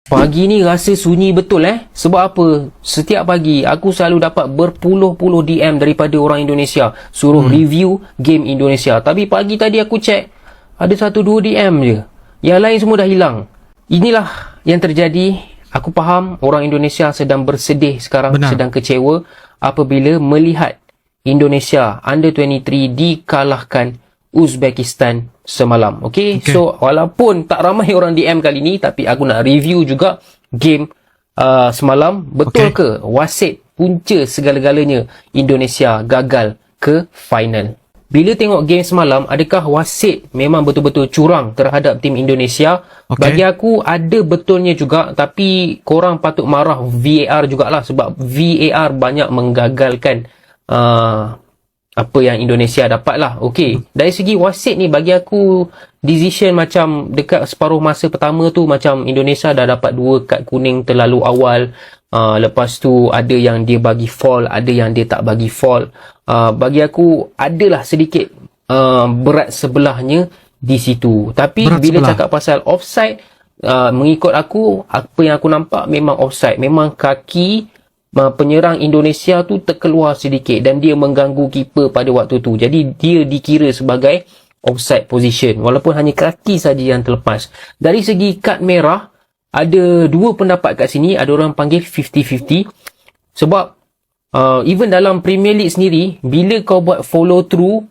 Pagi ni rasa sunyi betul Sebab apa? Setiap pagi aku selalu dapat berpuluh-puluh DM daripada orang Indonesia suruh review game Indonesia. Tapi pagi tadi aku check ada 1-2 DM je. Yang lain semua dah hilang. Inilah yang terjadi. Aku faham orang Indonesia sedang bersedih sekarang. Benar. Sedang kecewa apabila melihat Indonesia Under-23 dikalahkan Uzbekistan semalam. Okay? So walaupun tak ramai orang DM kali ni, tapi aku nak review juga game semalam. Betul ke wasit punca segala-galanya Indonesia gagal ke final? Bila tengok game semalam, adakah wasit memang betul-betul curang terhadap tim Indonesia? Bagi aku ada betulnya juga, tapi korang patut marah VAR jugalah, sebab VAR banyak menggagalkan apa yang Indonesia dapat lah. Dari segi wasit ni, bagi aku decision macam dekat separuh masa pertama tu, macam Indonesia dah dapat 2 kad kuning terlalu awal. Lepas tu ada yang dia bagi foul, ada yang dia tak bagi foul. Bagi aku adalah sedikit berat sebelahnya di situ. Tapi berat bila sebelah. Cakap pasal offside, mengikut aku, apa yang aku nampak memang offside. Memang kaki penyerang Indonesia tu terkeluar sedikit dan dia mengganggu keeper pada waktu tu. Jadi dia dikira sebagai offside position walaupun hanya kaki saja yang terlepas. Dari segi kad merah, ada 2 pendapat kat sini. Ada orang panggil 50-50 sebab even dalam Premier League sendiri, bila kau buat follow through,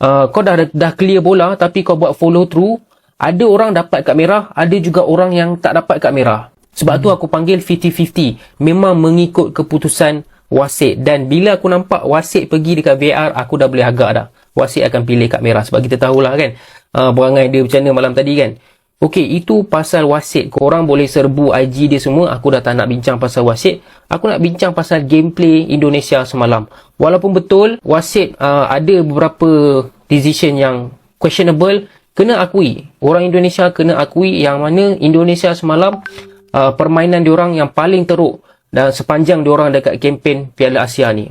kau dah clear bola tapi kau buat follow through, ada orang dapat kad merah, ada juga orang yang tak dapat kad merah. Sebab tu aku panggil 50-50. Memang mengikut keputusan wasit. Dan bila aku nampak wasit pergi dekat VAR, aku dah boleh agak dah. Wasit akan pilih kad merah. Sebab kita tahulah kan, perangai dia macam mana malam tadi kan. Itu pasal wasit. Korang boleh serbu IG dia semua. Aku dah tak nak bincang pasal wasit. Aku nak bincang pasal gameplay Indonesia semalam. Walaupun betul wasit ada beberapa decision yang questionable, kena akui. Orang Indonesia kena akui yang mana Indonesia semalam permainan diorang yang paling teruk dan sepanjang diorang dekat kempen Piala Asia ni.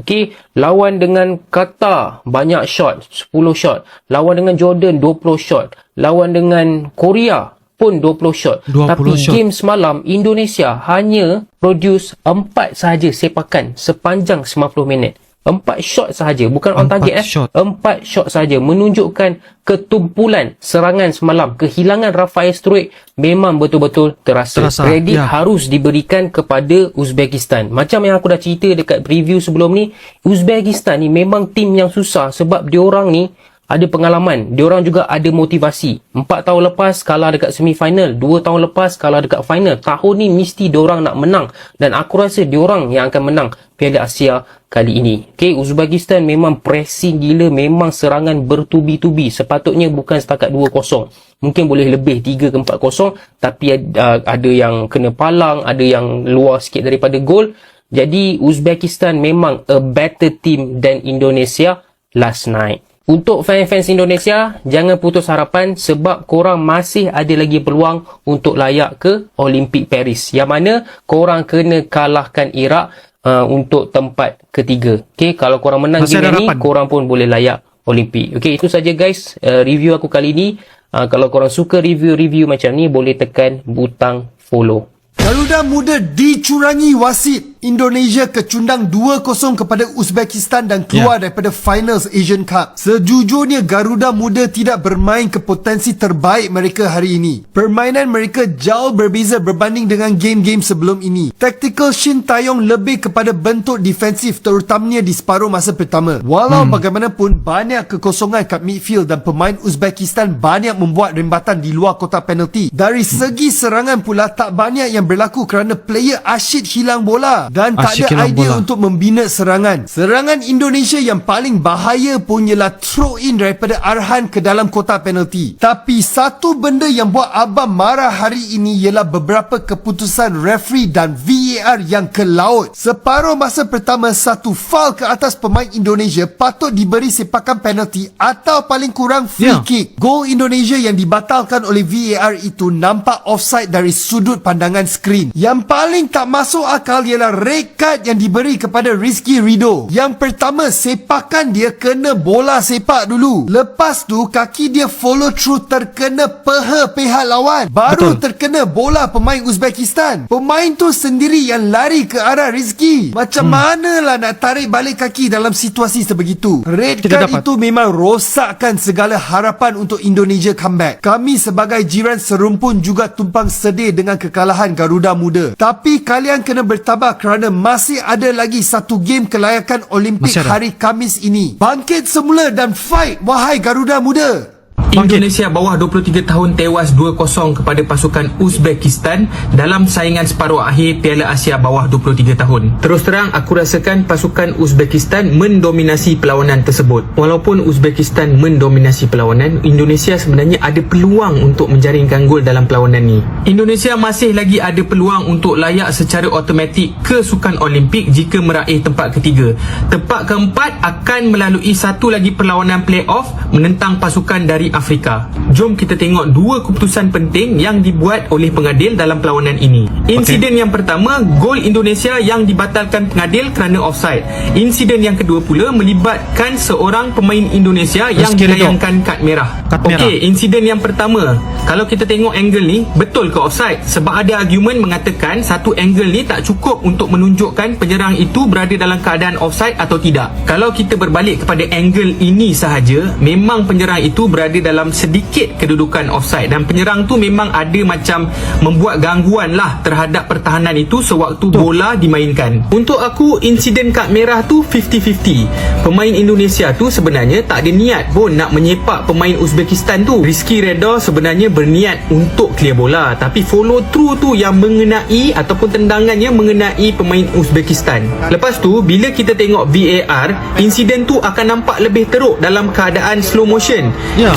Lawan dengan Qatar banyak shot, 10 shot. Lawan dengan Jordan 20 shot. Lawan dengan Korea pun 20 shot. Tapi game semalam Indonesia hanya produce 4 sahaja sepakan sepanjang 90 minit. 4 shot sahaja, bukan on target 4 shot sahaja, menunjukkan ketumpulan serangan semalam. Kehilangan Rafael Struik memang betul-betul terasa. Kredit harus diberikan kepada Uzbekistan. Macam yang aku dah cerita dekat preview sebelum ni, Uzbekistan ni memang tim yang susah sebab diorang ni ada pengalaman, diorang juga ada motivasi. 4 tahun lepas kalah dekat semifinal, 2 tahun lepas kalah dekat final. Tahun ni mesti diorang nak menang dan aku rasa diorang yang akan menang Piala Asia kali ini. Uzbekistan memang pressing gila, memang serangan bertubi-tubi. Sepatutnya bukan setakat 2-0. Mungkin boleh lebih 3 ke 4-0, tapi ada yang kena palang, ada yang luar sikit daripada gol. Jadi Uzbekistan memang a better team than Indonesia last night. Untuk fans-fans Indonesia, jangan putus harapan sebab korang masih ada lagi peluang untuk layak ke Olimpik Paris. Yang mana korang kena kalahkan Iraq untuk tempat ketiga. Kalau korang menang game ni, korang pun boleh layak Olimpik. Itu saja guys, review aku kali ni. Kalau korang suka review-review macam ni, boleh tekan butang follow. Garuda Muda dicurangi wasit. Indonesia kecundang 2-0 kepada Uzbekistan dan keluar daripada finals Asian Cup. Sejujurnya Garuda Muda tidak bermain ke potensi terbaik mereka hari ini. Permainan mereka jauh berbeza berbanding dengan game-game sebelum ini. Tactical Shin Taeyong lebih kepada bentuk defensif terutamanya di separuh masa pertama. Walau bagaimanapun banyak kekosongan kat midfield dan pemain Uzbekistan banyak membuat rembatan di luar kotak penalti. Dari segi serangan pula tak banyak yang berlaku kerana player asyik hilang bola dan tak ada idea untuk membina serangan. Serangan Indonesia yang paling bahaya pun ialah throw in daripada Arhan ke dalam kotak penalti. Tapi satu benda yang buat abang marah hari ini ialah beberapa keputusan referee dan VAR VAR yang ke laut. Separuh masa pertama, satu faul ke atas pemain Indonesia patut diberi sepakan penalti atau paling kurang free kick. Gol Indonesia yang dibatalkan oleh VAR itu nampak offside dari sudut pandangan skrin. Yang paling tak masuk akal ialah red card yang diberi kepada Rizky Ridho. Yang pertama, sepakan dia kena bola sepak dulu. Lepas tu kaki dia follow through terkena peha pihak lawan. Baru terkena bola pemain Uzbekistan. Pemain tu sendiri yang lari ke arah Rizky. Macam manalah nak tarik balik kaki dalam situasi sebegitu. Red card itu memang rosakkan segala harapan untuk Indonesia comeback. Kami sebagai jiran serumpun juga tumpang sedih dengan kekalahan Garuda Muda. Tapi kalian kena bertabah kerana masih ada lagi satu game kelayakan Olimpik hari Khamis ini. Bangkit semula dan fight, wahai Garuda Muda. Indonesia bawah 23 tahun tewas 2-0 kepada pasukan Uzbekistan dalam saingan separuh akhir Piala Asia bawah 23 tahun. Terus terang, aku rasakan pasukan Uzbekistan mendominasi perlawanan tersebut. Walaupun Uzbekistan mendominasi perlawanan, Indonesia sebenarnya ada peluang untuk menjaringkan gol dalam perlawanan ni. Indonesia masih lagi ada peluang untuk layak secara automatik ke Sukan Olimpik jika meraih tempat ketiga. Tempat keempat akan melalui satu lagi perlawanan playoff menentang pasukan dari Afrika. Jom kita tengok dua keputusan penting yang dibuat oleh pengadil dalam perlawanan ini. Insiden yang pertama, gol Indonesia yang dibatalkan pengadil kerana offside. Insiden yang kedua pula melibatkan seorang pemain Indonesia yang dilayangkan kad merah. Okey, insiden yang pertama, kalau kita tengok angle ni, betul ke offside? Sebab ada argument mengatakan satu angle ni tak cukup untuk menunjukkan penyerang itu berada dalam keadaan offside atau tidak. Kalau kita berbalik kepada angle ini sahaja, memang penyerang itu berada dalam sedikit kedudukan offside dan penyerang tu memang ada macam membuat gangguan lah terhadap pertahanan itu sewaktu bola dimainkan. Untuk aku, insiden kad merah tu 50-50. Pemain Indonesia tu sebenarnya tak ada niat pun nak menyepak pemain Uzbekistan tu. Rizky Ridho sebenarnya berniat untuk clear bola, tapi follow through tu yang mengenai ataupun tendangannya mengenai pemain Uzbekistan. Lepas tu, bila kita tengok VAR, insiden tu akan nampak lebih teruk dalam keadaan slow motion.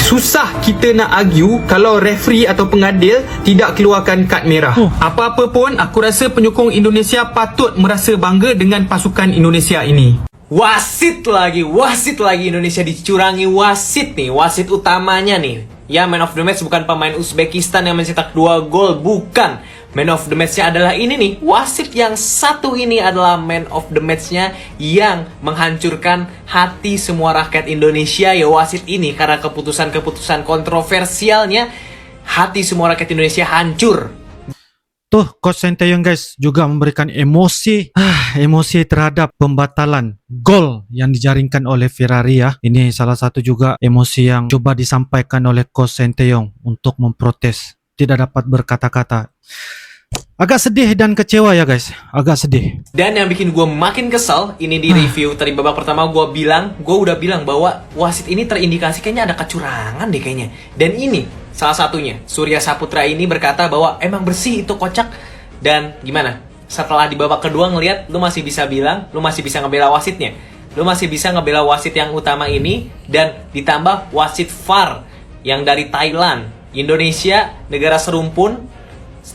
Susah kita nak argue kalau referee atau pengadil tidak keluarkan kad merah. Apa-apa pun, aku rasa penyokong Indonesia patut merasa bangga dengan pasukan Indonesia ini. Wasit lagi Indonesia dicurangi wasit nih, wasit utamanya nih. Ya, man of the match bukan pemain Uzbekistan yang mencetak 2 gol, bukan. Man of the match-nya adalah ini nih, wasit yang satu ini adalah man of the match-nya yang menghancurkan hati semua rakyat Indonesia ya, wasit ini. Karena keputusan-keputusan kontroversialnya, hati semua rakyat Indonesia hancur. Tuh, Coach Sinteyong guys juga memberikan emosi terhadap pembatalan gol yang dijaringkan oleh Ferrari ya. Ini salah satu juga emosi yang coba disampaikan oleh Coach Sinteyong untuk memprotes. Tidak dapat berkata-kata. Agak sedih dan kecewa ya guys, agak sedih. Dan yang bikin gue makin kesel, ini di review tadi babak pertama gue udah bilang bahwa wasit ini terindikasi kayaknya ada kecurangan deh kayaknya. Dan ini salah satunya, Surya Saputra ini berkata bahwa emang bersih itu kocak. Dan gimana? Setelah di babak kedua ngelihat, lu masih bisa bilang, lu masih bisa ngebela wasitnya. Lu masih bisa ngebela wasit yang utama ini, dan ditambah wasit VAR yang dari Thailand. Indonesia, negara serumpun,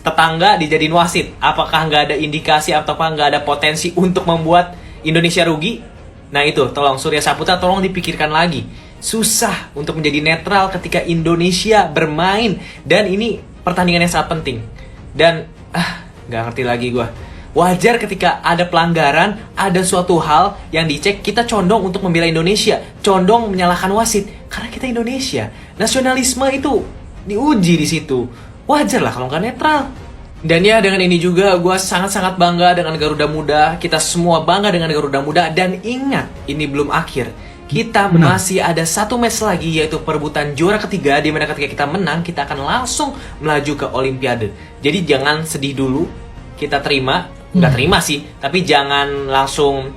tetangga dijadiin wasit. Apakah nggak ada indikasi ataukah nggak ada potensi untuk membuat Indonesia rugi? Nah itu, tolong Surya Saputra tolong dipikirkan lagi. Susah untuk menjadi netral ketika Indonesia bermain. Dan ini pertandingan yang sangat penting. Dan nggak ngerti lagi gue. Wajar ketika ada pelanggaran, ada suatu hal yang dicek, kita condong untuk membela Indonesia, condong menyalahkan wasit karena kita Indonesia. Nasionalisme itu diuji di situ. Wajar lah kalau nggak netral. Dan ya, dengan ini juga gue sangat-sangat bangga dengan Garuda Muda. Kita semua bangga dengan Garuda Muda. Dan ingat, ini belum akhir. Kita masih ada satu match lagi, yaitu perebutan juara ketiga, di mana ketika kita menang, kita akan langsung melaju ke Olimpiade. Jadi jangan sedih dulu, kita terima. Nggak terima sih, tapi jangan langsung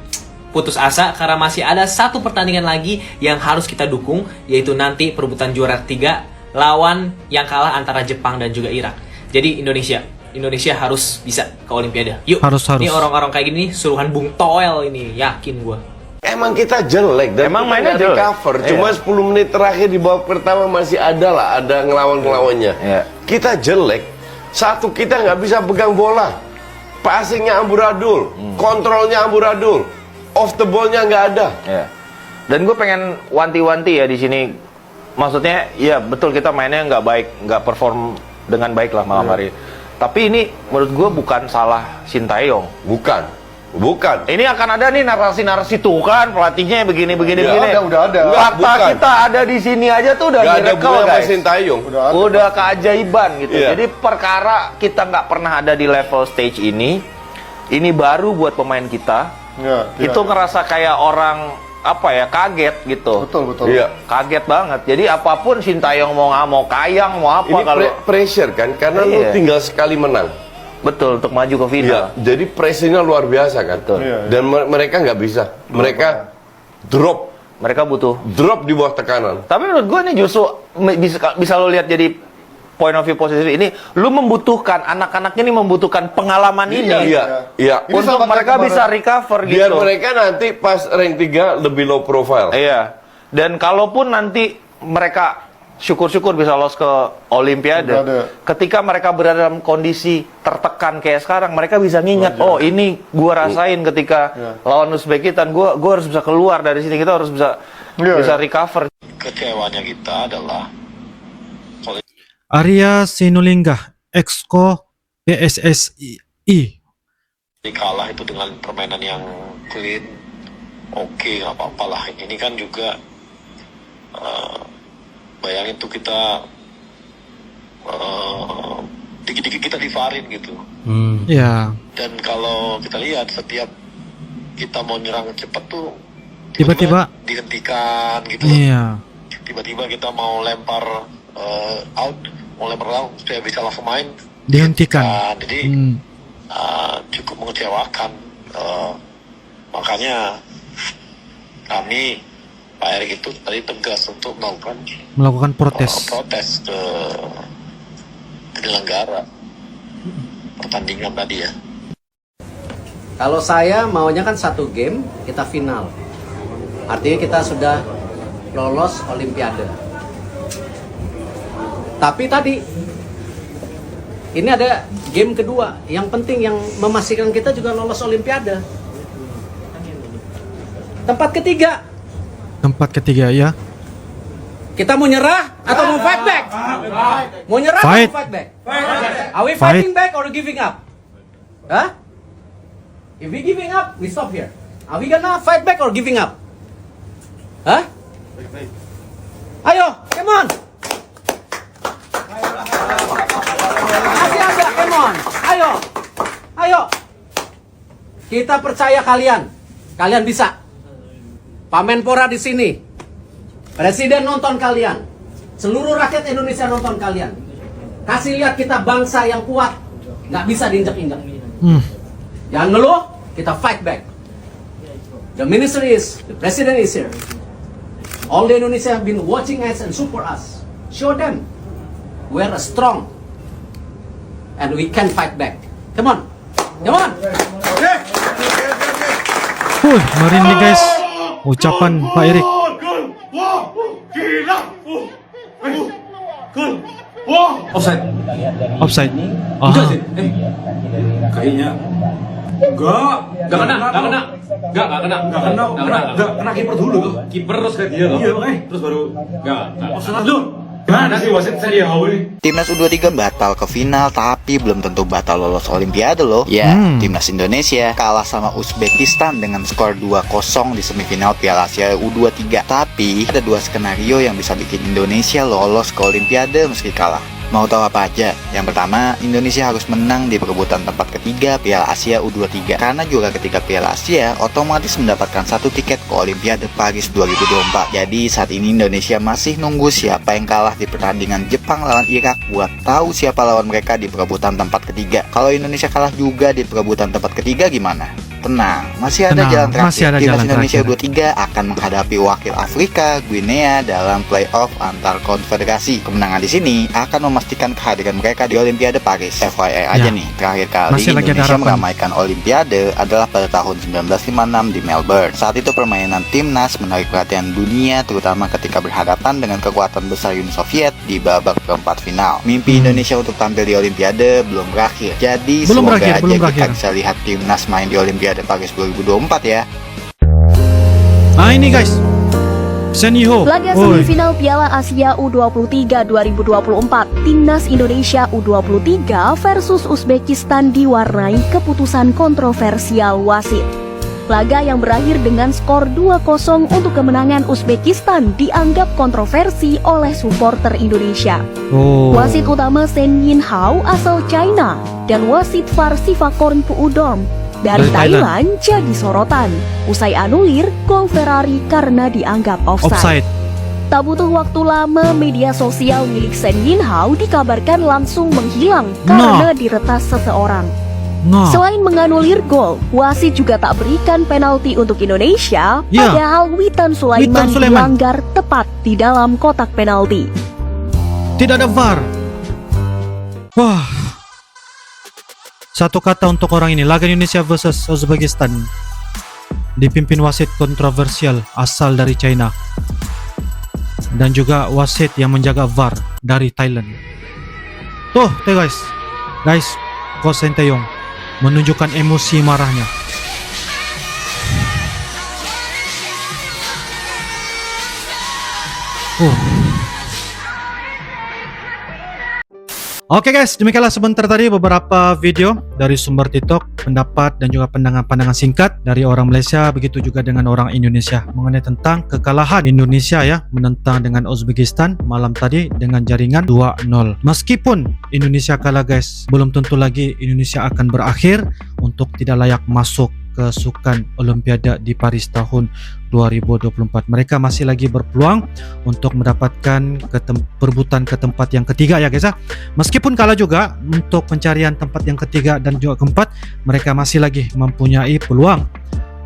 putus asa, karena masih ada satu pertandingan lagi yang harus kita dukung, yaitu nanti perebutan juara ketiga lawan yang kalah antara Jepang dan juga Irak. Jadi Indonesia harus bisa ke Olimpiade. Yuk, harus. Ini orang-orang kayak gini suruhan Bung Toel ini, yakin gue. Emang kita jelek dan emang mainnya jelek. Cover. Cuma 10 menit terakhir di babak pertama masih ada ngelawan-ngelawannya. Kita jelek. Satu, kita nggak bisa pegang bola. passingnya amburadul, kontrolnya amburadul, off the ball-nya nggak ada. Ya. Dan gue pengen wanti-wanti ya di sini. Maksudnya, ya betul kita mainnya nggak baik, nggak perform dengan baik lah malam hari. Tapi ini menurut gue bukan salah Sintayong. Bukan. Ini akan ada nih narasi-narasi tuh kan pelatihnya begini. Udah ada. Fakta Bukan. kita ada di sini aja tuh udah Nggak ada miracle hubungan sama guys. Sintayong. Udah keajaiban gitu. Iya. Jadi perkara kita nggak pernah ada di level stage ini baru buat pemain kita. Itu ngerasa kayak orang apa ya, kaget gitu. Betul. Iya. Kaget banget. Jadi apapun Sintayong mau kayang mau apa Ini kalau pressure kan, karena lu Iya. tinggal sekali menang. betul untuk maju ke final. Iya. Jadi pressure-nya luar biasa kan. Betul. Dan mereka nggak bisa. Mereka drop Mereka butuh. di bawah tekanan. Tapi menurut gue ini justru bisa lo lihat jadi point of view positif ini. Lu membutuhkan anak-anaknya ini membutuhkan pengalaman ini. Iya. Ini Untuk sama mereka kayak bisa recover Biar gitu. mereka nanti pas rank 3 lebih low profile. Iya. Dan kalaupun nanti mereka syukur-syukur bisa lolos ke Olimpiade, ketika mereka berada dalam kondisi tertekan kayak sekarang, mereka bisa nginget, oh ini gua rasain ketika lawan Uzbekistan, gua harus bisa keluar dari sini, kita harus bisa recover. Kecewanya kita adalah Arya Sinulinga, Exco PSSI. kalah itu dengan permainan yang clean, oke, nggak apa-apa lah. Ini kan juga bayangin tuh kita dikit-dikit kita divarin gitu. Ya, Dan kalau kita lihat setiap kita mau nyerang cepat tuh Tiba-tiba dihentikan gitu. iya. Tiba-tiba kita mau lempar out, mau lempar out supaya bisa langsung main Dihentikan. Jadi cukup mengecewakan. Makanya kami Pak Erik itu tadi tegas untuk Melakukan protes. protes ke penyelenggara pertandingan tadi ya. Kalau saya maunya kan satu game kita final. Artinya kita sudah lolos Olimpiade. Tapi tadi ini ada game kedua yang penting yang memastikan kita juga lolos Olimpiade. Tempat ketiga ya. Kita mau nyerah atau mau fight back? Mau nyerah Fight. atau mau fight back? Are we Fight. fighting back or giving up? Huh? If we giving up, we stop here. Are we gonna fight back or giving up? Huh? Ayo, come on. Masih ada, come on. Ayo. Kita percaya kalian. Kalian bisa. Pak Menpora di sini. Presiden nonton kalian. Seluruh rakyat Indonesia nonton kalian. Kasih lihat kita bangsa yang kuat. Nggak bisa diinjak-injak. Jangan ngeluh, kita fight back. The president is here. All the Indonesia have been watching us and support us. Show them we are strong and we can fight back. Come on. Merinding guys. Ucapan Pak Erik. Offside. Aha. Kayaknya Enggak kena kiper dulu tuh. Kiper terus kayak dia loh. Iya, makanya. Terus baru offside dulu. Mana sih wasit saya ini? Timnas U23 batal ke final tapi belum tentu batal lolos Olimpiade loh. Ya, Timnas Indonesia kalah sama Uzbekistan dengan skor 2-0 di semifinal Piala Asia U23. Tapi ada dua skenario yang bisa bikin Indonesia lolos ke Olimpiade meski kalah. Mau tahu apa aja? Yang pertama, Indonesia harus menang di perebutan tempat ketiga Piala Asia U23. Karena juara ketiga Piala Asia otomatis mendapatkan satu tiket ke Olimpiade Paris 2024. Jadi saat ini Indonesia masih nunggu siapa yang kalah di pertandingan Jepang lawan Irak buat tahu siapa lawan mereka di perebutan tempat ketiga. Kalau Indonesia kalah juga di perebutan tempat ketiga gimana? tenang, masih ada Tenang, jalan terakhir. masih ada Timnas jalan Indonesia terakhir. U23 akan menghadapi wakil Afrika, Guinea dalam playoff antar konfederasi. Kemenangan di sini akan memastikan kehadiran mereka di Olimpiade Paris. FYI aja Ya. nih, terakhir kali Masih lagi ada Indonesia harapan. meramaikan Olimpiade adalah pada tahun 1956 di Melbourne. Saat itu permainan timnas menarik perhatian dunia, terutama ketika berhadapan dengan kekuatan besar Uni Soviet di babak perempat final. Mimpi Indonesia untuk tampil di Olimpiade belum berakhir. Jadi Belum semoga berakhir, aja belum kita berakhir. bisa lihat timnas main di Olimpiade Paris 2024 ya. Nah ini guys, Senihho. Laga Oi. semifinal Piala Asia U23 2024, Timnas Indonesia U23 versus Uzbekistan diwarnai keputusan kontroversial wasit. Laga yang berakhir dengan skor 2-0 untuk kemenangan Uzbekistan dianggap kontroversi oleh supporter Indonesia. Oh. Wasit utama Sen Yin Hao asal China dan wasit VAR Sivakorn Puudom dari Dari Thailand. Thailand jadi sorotan usai anulir gol Ferrari karena dianggap offside. Offside. Tak butuh waktu lama, media sosial milik Sen Yin Hao dikabarkan langsung menghilang karena diretas seseorang. Nah. Selain menganulir gol, wasit juga tak berikan penalti untuk Indonesia, Ya. padahal Witan Sulaiman dilanggar tepat di dalam kotak penalti. Tidak ada VAR. Wah. Satu kata untuk orang ini, laga Indonesia versus Uzbekistan dipimpin wasit kontroversial asal dari China dan juga wasit yang menjaga VAR dari Thailand. Tuh guys, Coach Sinteyong menunjukkan emosi marahnya. Oke guys, demikianlah sebentar tadi beberapa video dari sumber TikTok, pendapat dan juga pandangan-pandangan singkat dari orang Malaysia, begitu juga dengan orang Indonesia mengenai tentang kekalahan Indonesia ya menentang dengan Uzbekistan malam tadi dengan jaringan 2-0. Meskipun Indonesia kalah guys, belum tentu lagi Indonesia akan berakhir untuk tidak layak masuk ke Sukan Olimpiade di Paris tahun 2024. Mereka masih lagi berpeluang untuk mendapatkan perebutan ke tempat yang ketiga ya guys ya. Meskipun kalah juga untuk pencarian tempat yang ketiga dan juga keempat, mereka masih lagi mempunyai peluang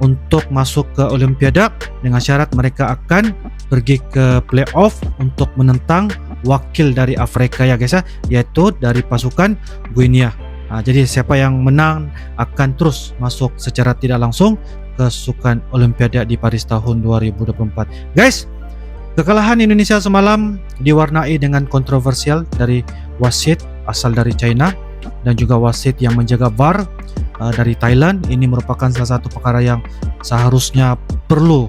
untuk masuk ke Olimpiade dengan syarat mereka akan pergi ke playoff untuk menentang wakil dari Afrika ya guys ya, yaitu dari pasukan Guinea. Nah, jadi siapa yang menang akan terus masuk secara tidak langsung ke Sukan Olimpiade di Paris tahun 2024. Guys, kekalahan Indonesia semalam diwarnai dengan kontroversial dari wasit asal dari China dan juga wasit yang menjaga VAR dari Thailand. Ini merupakan salah satu perkara yang seharusnya perlu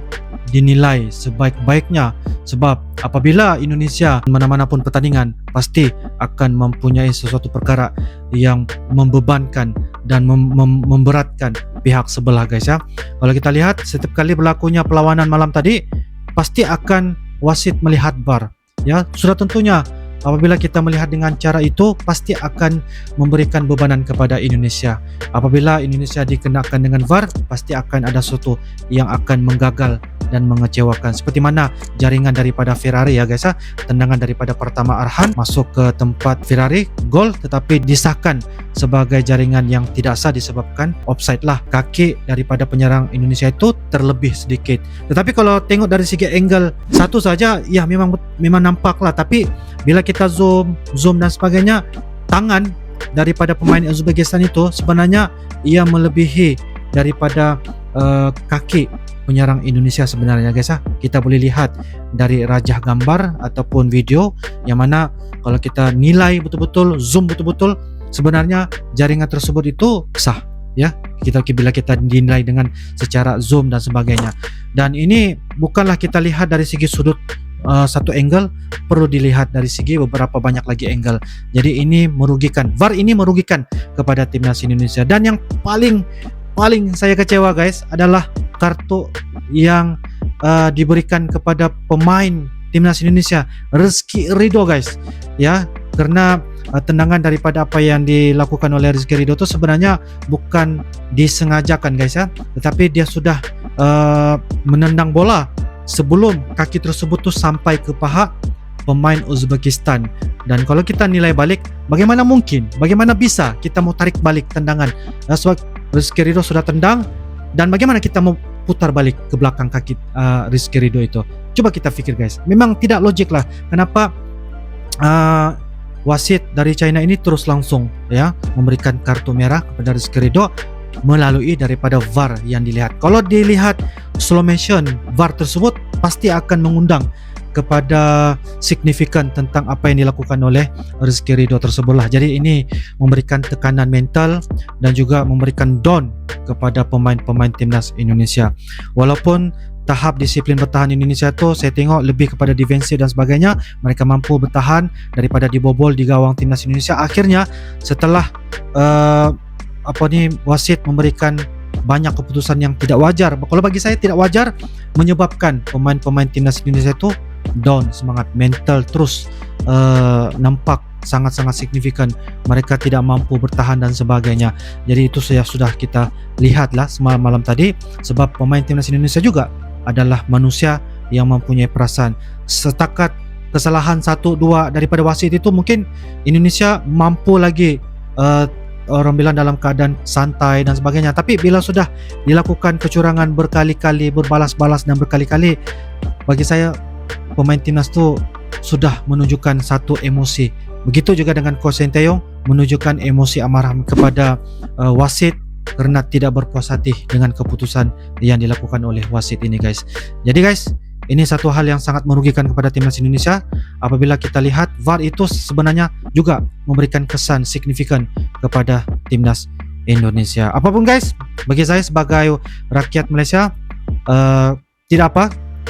dinilai sebaik-baiknya, sebab apabila Indonesia mana-mana pun pertandingan pasti akan mempunyai sesuatu perkara yang membebankan dan memberatkan pihak sebelah guys ya. Kalau kita lihat setiap kali berlakunya perlawanan malam tadi pasti akan wasit melihat VAR ya. Sudah tentunya apabila kita melihat dengan cara itu pasti akan memberikan bebanan kepada Indonesia. Apabila Indonesia dikenakan dengan VAR pasti akan ada sesuatu yang akan menggagal dan mengecewakan, seperti mana jaringan daripada Ferrari ya guys ya. Tendangan daripada pertama Arhan masuk ke tempat Ferrari, gol, tetapi disahkan sebagai jaringan yang tidak sah disebabkan offside lah. Kaki daripada penyerang Indonesia itu terlebih sedikit. Tetapi kalau tengok dari segi angle satu saja ya memang nampak lah, tapi bila kita zoom dan sebagainya, tangan daripada pemain Uzbekistan itu sebenarnya ia melebihi daripada kaki penyerang Indonesia sebenarnya guys ya. Kita boleh lihat dari rajah gambar ataupun video yang mana kalau kita nilai betul-betul, zoom betul-betul, sebenarnya jaringan tersebut itu sah ya. Bila kita dinilai dengan secara zoom dan sebagainya. Dan ini bukanlah kita lihat dari segi sudut satu angle, perlu dilihat dari segi beberapa banyak lagi angle. Jadi ini merugikan, VAR ini merugikan kepada timnas Indonesia. Dan yang paling saya kecewa guys adalah kartu yang diberikan kepada pemain timnas Indonesia, Rizky Ridho guys ya, karena tendangan daripada apa yang dilakukan oleh Rizky Ridho itu sebenarnya bukan disengajakan guys ya, tetapi dia sudah menendang bola sebelum kaki tersebut tuh sampai ke paha pemain Uzbekistan. Dan kalau kita nilai balik, bagaimana mungkin, bagaimana bisa kita mau tarik balik tendangan? Sebab Rizky Ridho sudah tendang, Dan bagaimana kita mau putar balik ke belakang kaki Rizky Ridho itu? Coba kita pikir guys, memang tidak logik lah kenapa wasit dari China ini terus langsung ya memberikan kartu merah kepada Rizky Ridho melalui daripada VAR yang dilihat. Kalau dilihat slow motion VAR tersebut pasti akan mengundang kepada signifikan tentang apa yang dilakukan oleh Rizky Ridho tersebut lah. Jadi ini memberikan tekanan mental dan juga memberikan down kepada pemain-pemain timnas Indonesia. Walaupun tahap disiplin bertahan Indonesia tu saya tengok lebih kepada defensif dan sebagainya, mereka mampu bertahan daripada dibobol di gawang timnas Indonesia. Akhirnya setelah wasit memberikan banyak keputusan yang tidak wajar, kalau bagi saya tidak wajar, menyebabkan pemain-pemain timnas Indonesia itu down semangat, mental terus nampak sangat-sangat signifikan, mereka tidak mampu bertahan dan sebagainya. Jadi itu sudah kita lihatlah semalam malam tadi, sebab pemain timnas Indonesia juga adalah manusia yang mempunyai perasaan. Setakat kesalahan 1-2 daripada wasit itu mungkin Indonesia mampu lagi orang bilang dalam keadaan santai dan sebagainya, tapi bila sudah dilakukan kecurangan berkali-kali, berbalas-balas dan berkali-kali, bagi saya pemain timnas tu sudah menunjukkan satu emosi. Begitu juga dengan Coach Sinteyong menunjukkan emosi amarah kepada wasit kerana tidak berpuas hati dengan keputusan yang dilakukan oleh wasit ini guys. Jadi guys, ini satu hal yang sangat merugikan kepada timnas Indonesia. Apabila kita lihat VAR itu sebenarnya juga memberikan kesan signifikan kepada timnas Indonesia. Apapun guys, bagi saya sebagai rakyat Malaysia, tidak apa,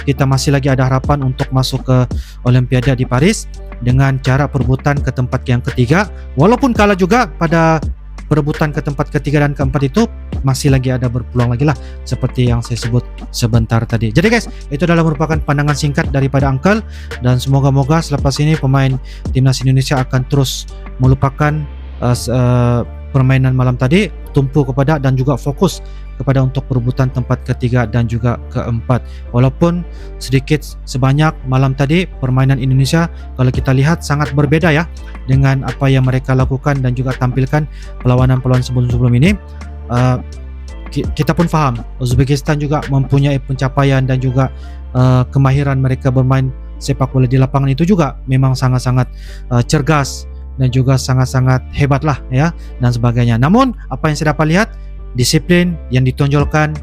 kita masih lagi ada harapan untuk masuk ke Olimpiade di Paris dengan cara perebutan ke tempat yang ketiga. Walaupun kalah juga pada perebutan ke tempat ketiga dan keempat itu, masih lagi ada berpeluang lagi lah seperti yang saya sebut sebentar tadi. Jadi guys, itu adalah merupakan pandangan singkat daripada Uncle, dan semoga-moga selepas ini pemain timnas Indonesia akan terus melupakan permainan malam tadi, tumpu kepada dan juga fokus kepada untuk perebutan tempat ketiga dan juga keempat. Walaupun sedikit sebanyak malam tadi permainan Indonesia kalau kita lihat sangat berbeda ya dengan apa yang mereka lakukan dan juga tampilkan perlawanan-perlawanan sebelum-sebelum ini. Kita pun faham Uzbekistan juga mempunyai pencapaian dan juga kemahiran mereka bermain sepak bola di lapangan itu juga memang sangat-sangat cergas dan juga sangat-sangat hebat lah ya dan sebagainya. Namun apa yang saya dapat lihat, disiplin yang ditonjolkan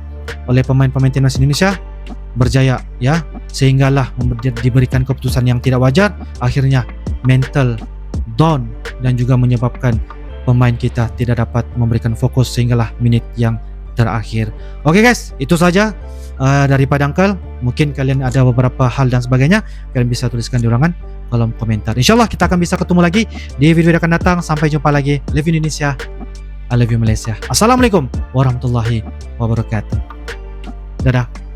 oleh pemain-pemain timnas Indonesia berjaya ya, sehinggalah diberikan keputusan yang tidak wajar, akhirnya mental down dan juga menyebabkan pemain kita tidak dapat memberikan fokus sehinggalah menit yang terakhir. Oke guys, itu saja daripada Uncle. Mungkin kalian ada beberapa hal dan sebagainya, kalian bisa tuliskan di ruangan kolom komentar. InsyaAllah kita akan bisa ketemu lagi di video yang akan datang. Sampai jumpa lagi. Live Indonesia, I love you Malaysia. Assalamualaikum warahmatullahi wabarakatuh. Dadah.